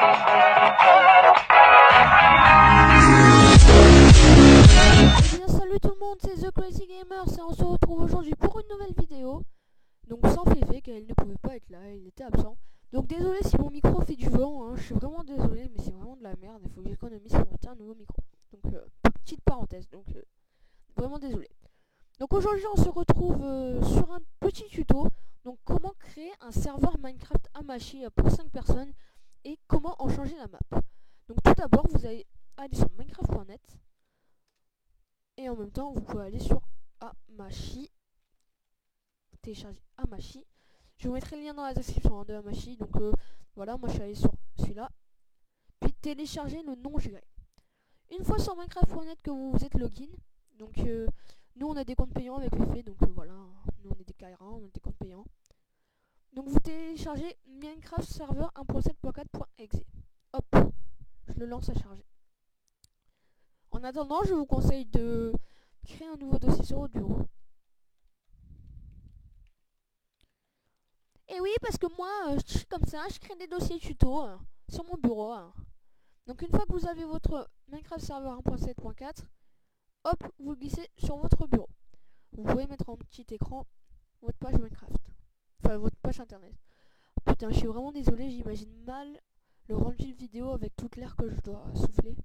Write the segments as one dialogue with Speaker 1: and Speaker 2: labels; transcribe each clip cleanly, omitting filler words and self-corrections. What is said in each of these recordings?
Speaker 1: bien salut tout le monde, c'est The Crazy Gamer et on se retrouve aujourd'hui pour une nouvelle vidéo. Donc sans Féfé car il ne pouvait pas être là, il était absent. Donc désolé si mon micro fait du vent, hein, je suis vraiment désolé mais c'est vraiment de la merde, il faut que j'économise pour monter un nouveau micro. Donc petite parenthèse, donc vraiment désolé. Donc aujourd'hui on se retrouve sur un petit tuto. Donc comment créer un serveur Minecraft Hamachi pour 5 personnes et comment en changer la map. Donc tout d'abord vous allez aller sur minecraft.net. Et en même temps, vous pouvez aller sur Hamachi, télécharger Hamachi. Je vous mettrai le lien dans la description de Hamachi. Donc voilà, moi je suis allé sur celui-là. Puis télécharger le nom J. Une fois sur Minecraft.net que vous êtes login, donc nous on a des comptes payants avec Féfé, donc voilà, nous on est des Kaira, on a des comptes payants. Donc vous téléchargez Minecraft Server 1.7.4.exe. Hop, je le lance à charger. En attendant, je vous conseille de créer un nouveau dossier sur votre bureau. Et oui, parce que moi, je suis comme ça, je crée des dossiers tuto sur mon bureau. Donc une fois que vous avez votre Minecraft Server 1.7.4, hop, vous le glissez sur votre bureau. Vous pouvez mettre en petit écran votre page Minecraft. Enfin, votre page internet. Putain, je suis vraiment désolé, j'imagine mal le rendu de vidéo avec toute l'air que je dois souffler.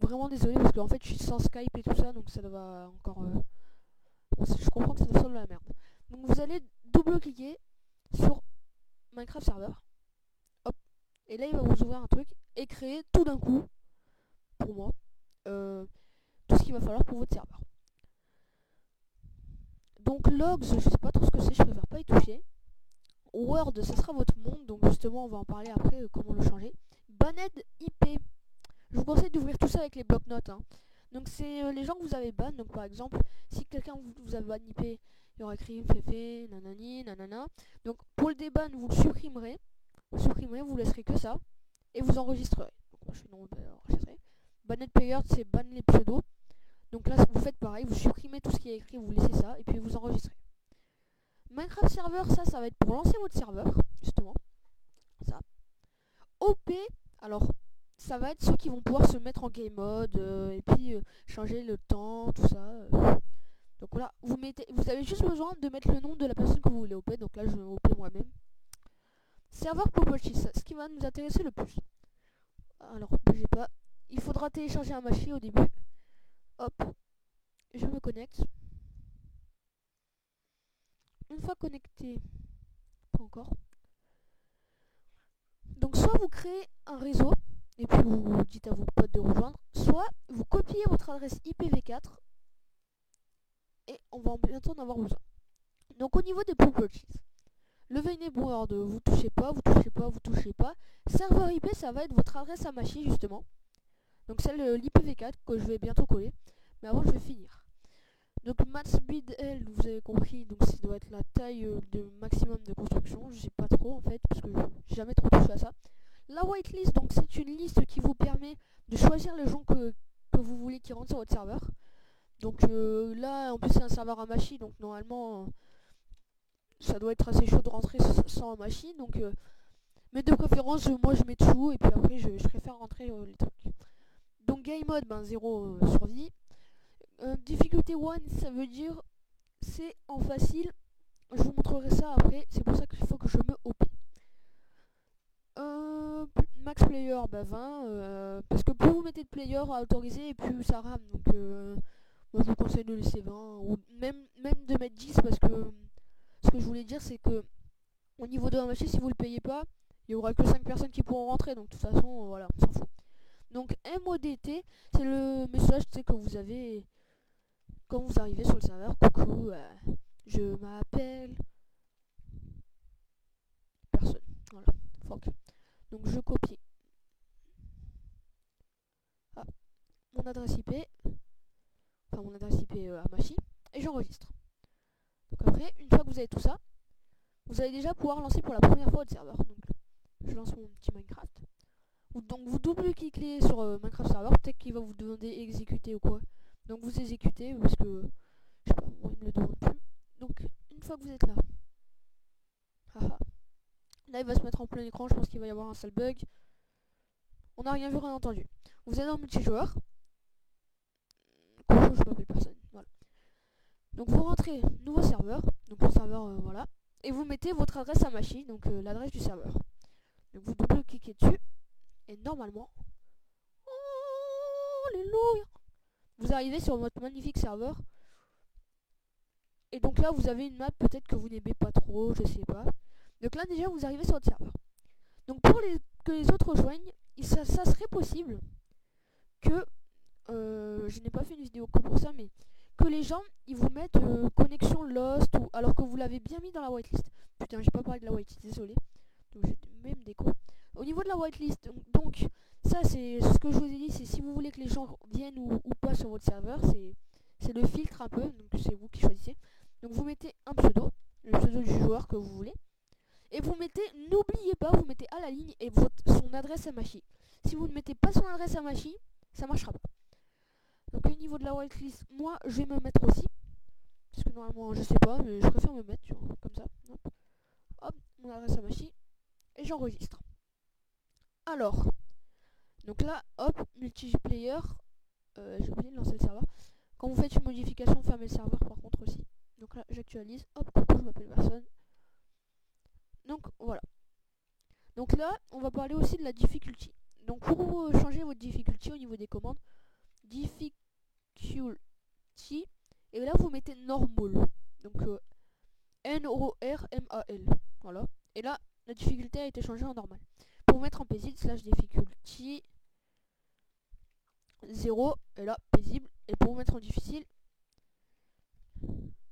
Speaker 1: Vraiment désolé parce qu'en fait je suis sans Skype et tout ça, donc ça va encore... je comprends que ça doit sonner de la merde. Donc vous allez double-cliquer sur Minecraft Server. Hop. Et là il va vous ouvrir un truc et créer tout d'un coup, pour moi, tout ce qu'il va falloir pour votre serveur. Donc logs, je sais pas trop ce que c'est, je préfère pas y toucher. Word, ça sera votre monde, donc justement on va en parler après, comment le changer. Banned IP. Je vous conseille d'ouvrir tout ça avec les blocs-notes. Donc c'est les gens que vous avez ban. Donc par exemple, si quelqu'un vous a ban IP, il y aura écrit Féfé, nanani, nanana. Donc pour le déban, vous le supprimerez. Vous laisserez que ça. Et vous enregistrerez. Donc moi je fais non, enregistrer. Banned player, c'est ban les pseudos. Donc là vous faites pareil, vous supprimez tout ce qui est écrit, vous laissez ça, et puis vous enregistrez. Minecraft Server, ça va être pour lancer votre serveur, justement. Ça. OP, alors... ça va être ceux qui vont pouvoir se mettre en game mode et puis changer le temps, tout ça. Donc voilà, vous avez juste besoin de mettre le nom de la personne que vous voulez OP. Donc là, je vais OP moi-même. Serveur Properties, ce qui va nous intéresser le plus. Alors, bougez pas. Il faudra télécharger un machine au début. Hop, je me connecte. Une fois connecté, pas encore. Donc soit vous créez un réseau et puis vous dites à vos potes de rejoindre, soit vous copiez votre adresse IPv4 et on va bientôt en avoir besoin. Donc au niveau des properties, le VNetBoard, vous touchez pas, vous touchez pas, vous touchez pas. Serveur IP, ça va être votre adresse à machine justement. Donc celle l'IPv4 que je vais bientôt coller. Mais avant je vais finir. Donc max_bid_l, vous avez compris, donc ça doit être la taille de maximum de construction. Je sais pas trop en fait, parce que j'ai jamais trop touché à ça. La whitelist, donc c'est une liste qui vous permet de choisir les gens que vous voulez qui rentrent sur votre serveur. Donc là, en plus c'est un serveur Hamachi, donc normalement ça doit être assez chaud de rentrer sans Hamachi. Donc, mais de préférence, moi je mets dessous et puis après je préfère rentrer les trucs. Donc game mode, 0 survie. Difficulté 1, ça veut dire c'est en facile. Je vous montrerai ça après, c'est pour ça qu'il faut que je me OP. Max player 20 parce que plus vous mettez de player à autoriser et plus ça rame, donc moi je vous conseille de laisser 20 ou même de mettre 10 parce que ce que je voulais dire c'est que au niveau de la machine, si vous le payez pas, il y aura que 5 personnes qui pourront rentrer, donc de toute façon voilà, on s'en fout. Donc MODT, c'est le message que vous avez quand vous arrivez sur le serveur. Coucou, je m'appelle personne, voilà, fuck. Donc je copie mon adresse IP, enfin mon adresse IP Hamachi, et j'enregistre. Donc après, une fois que vous avez tout ça, vous allez déjà pouvoir lancer pour la première fois votre serveur. Donc je lance mon petit Minecraft. Donc vous double-cliquez sur Minecraft Server, peut-être qu'il va vous demander exécuter ou quoi. Donc vous exécutez parce que je sais pas, moi il me le demande plus. Donc une fois que vous êtes là, là il va se mettre en plein écran, je pense qu'il va y avoir un sale bug. On n'a rien vu, rien entendu. Vous êtes dans le multijoueur. Coucou, je m'appelle personne. Voilà. Donc vous rentrez nouveau serveur. Donc le serveur, voilà. Et vous mettez votre adresse à machine, donc l'adresse du serveur. Donc vous double-cliquez dessus. Et normalement... Oh, alléluia, vous arrivez sur votre magnifique serveur. Et donc là, vous avez une map peut-être que vous n'aimez pas trop, je sais pas. Donc là, déjà, vous arrivez sur votre serveur. Donc pour que les autres rejoignent, ça serait possible que... je n'ai pas fait une vidéo que pour ça, mais que les gens, ils vous mettent connexion lost, ou alors que vous l'avez bien mis dans la whitelist. Putain, j'ai pas parlé de la whitelist, désolé. Donc j'ai même déco. Au niveau de la whitelist, donc ça c'est ce que je vous ai dit, c'est si vous voulez que les gens viennent ou pas sur votre serveur, c'est le filtre un peu, donc c'est vous qui choisissez. Donc vous mettez un pseudo, le pseudo du joueur que vous voulez, et vous mettez, n'oubliez pas, vous mettez à la ligne et son adresse à machine. Si vous ne mettez pas son adresse à machine, ça marchera pas. Donc au niveau de la whitelist, moi je vais me mettre aussi, parce que normalement je sais pas, mais je préfère me mettre comme ça. Hop, hop, mon adresse à machine, et j'enregistre. Alors, donc là, hop, multiplayer, j'ai oublié de lancer le serveur. Quand vous faites une modification, fermez le serveur par contre aussi. Donc là, j'actualise, hop, coucou, je m'appelle personne. Donc voilà. Donc là, on va parler aussi de la difficulty. Donc pour changer votre difficulty au niveau des commandes, difficulty, et là vous mettez normal. Donc N-O-R-M-A-L. Voilà. Et là, la difficulté a été changée en normal. Pour mettre en paisible, slash difficulty 0, et là, paisible. Et pour mettre en difficile,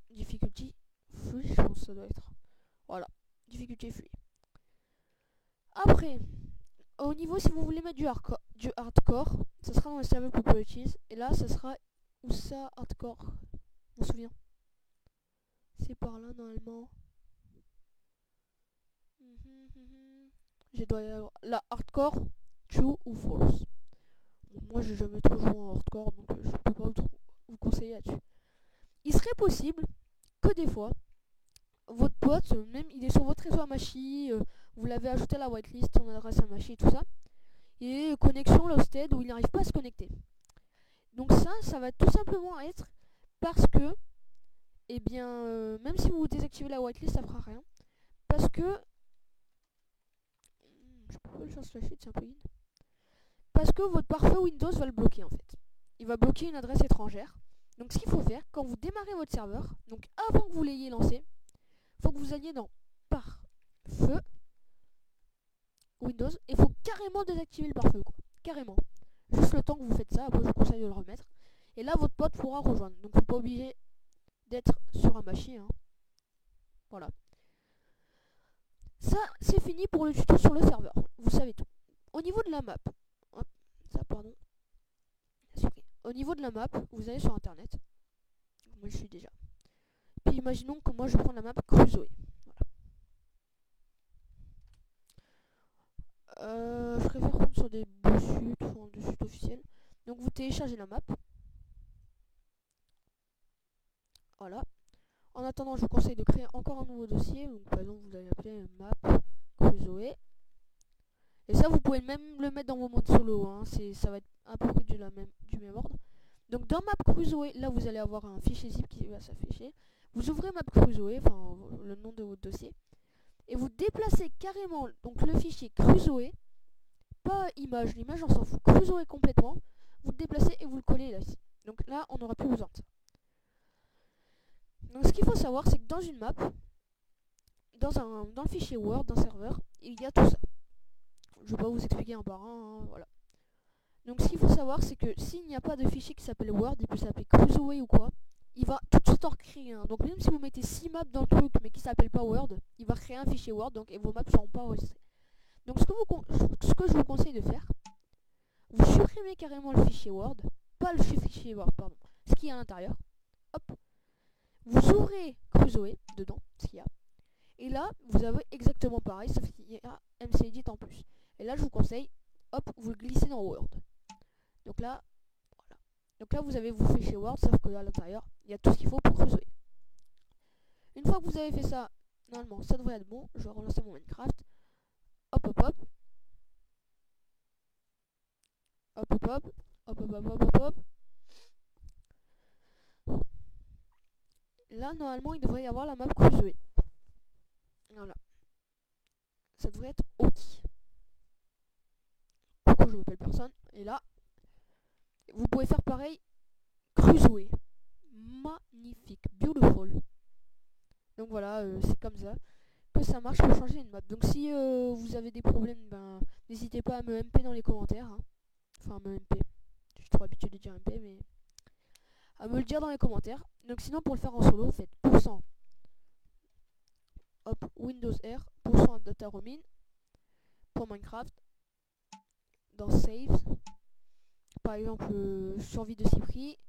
Speaker 1: difficulty free, je pense que ça doit être. Voilà, difficulty free. Après, au niveau, si vous voulez mettre du hardcore, ça sera dans les server properties. Et là, ça sera où ça, hardcore? On se souvient. C'est par là, normalement. Je dois y avoir la hardcore, true ou false. Bon, moi, j'ai jamais trop joué en hardcore, donc je peux pas vous conseiller là-dessus. Il serait possible que des fois, votre pote, même il est sur votre réseau Amashi, vous l'avez ajouté à la whitelist, son adresse Amashi et tout ça, et connexion losted où il n'arrive pas à se connecter. Donc ça va tout simplement être parce que, eh bien, même si vous désactivez la whitelist, ça fera rien. Parce que, je peux pas le faire slasher, c'est un plugin. Parce que votre pare-feu Windows va le bloquer en fait. Il va bloquer une adresse étrangère. Donc ce qu'il faut faire, quand vous démarrez votre serveur, donc avant que vous l'ayez lancé, il faut que vous alliez dans pare-feu Windows et il faut carrément désactiver le pare-feu, quoi. Carrément. Juste le temps que vous faites ça, après je vous conseille de le remettre. Et là votre pote pourra rejoindre. Donc vous n'êtes pas obligé d'être sur un machine. Hein. Voilà. Ça c'est fini pour le tuto sur le serveur. Vous savez tout. Au niveau de la map. Hop, ça pardon. Au niveau de la map, vous allez sur internet. Moi je suis déjà. Puis imaginons que moi je prends la map Crusoe. Je préfère prendre sur des sites ou un site officiel. Donc vous téléchargez la map. Voilà. En attendant, je vous conseille de créer encore un nouveau dossier. Donc par exemple, vous allez appeler map Crusoe. Et ça, vous pouvez même le mettre dans vos modes solo. Hein. Ça va être à peu près du même ordre. Donc dans map Crusoe, là vous allez avoir un fichier zip qui va s'afficher. Vous ouvrez map Crusoe, enfin le nom de votre dossier. Et vous déplacez carrément donc le fichier Crusoe. Pas image, l'image on s'en fout. Crusoe complètement. Vous le déplacez et vous le collez là. Donc là, on n'aura plus besoin de ça. Donc ce qu'il faut savoir, c'est que dans une map, dans le fichier Word d'un serveur, il y a tout ça. Je vais pas vous expliquer un par un, hein, voilà. Donc ce qu'il faut savoir, c'est que s'il n'y a pas de fichier qui s'appelle Word, il peut s'appeler Crusoe ou quoi, il va tout de suite en créer un. Donc même si vous mettez 6 maps dans le truc mais qui s'appelle pas Word, il va créer un fichier Word donc, et vos maps ne seront pas enregistrées. Donc ce que je vous conseille de faire, vous supprimez carrément le fichier Word, pas le fichier Word, pardon, ce qui est à l'intérieur. Hop. Vous ouvrez Crusoe dedans, ce qu'il y a. Et là, vous avez exactement pareil, sauf qu'il y a MCEdit en plus. Et là, je vous conseille, hop, vous le glissez dans Word. Donc là, voilà. Donc là, vous avez vos fichiers Word, sauf que là, à l'intérieur, il y a tout ce qu'il faut pour Crusoe. Une fois que vous avez fait ça, normalement, ça devrait être bon. Je vais relancer mon Minecraft. Hop, hop, hop. hop. Hop, hop, hop, hop, hop, hop. Là, normalement, il devrait y avoir la map Crusoe. Voilà. Ça devrait être OK. Coucou, je m'appelle personne. Et là, vous pouvez faire pareil. Crusoe. Magnifique. Beautiful. Donc voilà, c'est comme ça que ça marche pour changer une map. Donc si vous avez des problèmes, ben n'hésitez pas à me MP dans les commentaires. Hein. Enfin, me MP. Je suis trop habitué de dire MP, mais à me le dire dans les commentaires. Donc sinon, pour le faire en solo, vous faites %. Hop, Windows R, %data roaming pour Minecraft. Dans Saves, par exemple, survie de Cypri.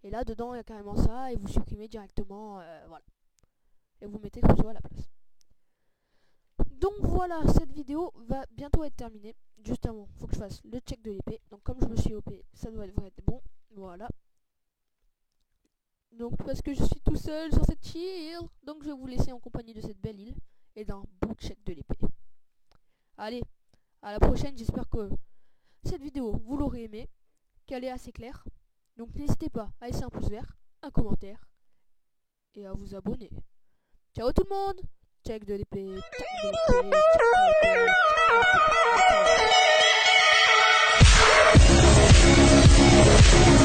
Speaker 1: Et là, dedans, il y a carrément ça. Et vous supprimez directement, voilà. Et vous mettez Crusoe à la place. Donc voilà, cette vidéo va bientôt être terminée. Juste avant, faut que je fasse le check de l'épée. Donc comme je me suis OP, ça devrait être bon. Voilà. Donc parce que je suis tout seul sur cette île, donc je vais vous laisser en compagnie de cette belle île et d'un beau check de l'épée. Allez, à la prochaine, j'espère que cette vidéo, vous l'aurez aimée, qu'elle est assez claire. Donc n'hésitez pas à laisser un pouce vert, un commentaire et à vous abonner. Ciao tout le monde! Check de l'épée, check de l'épée, check de l'épée.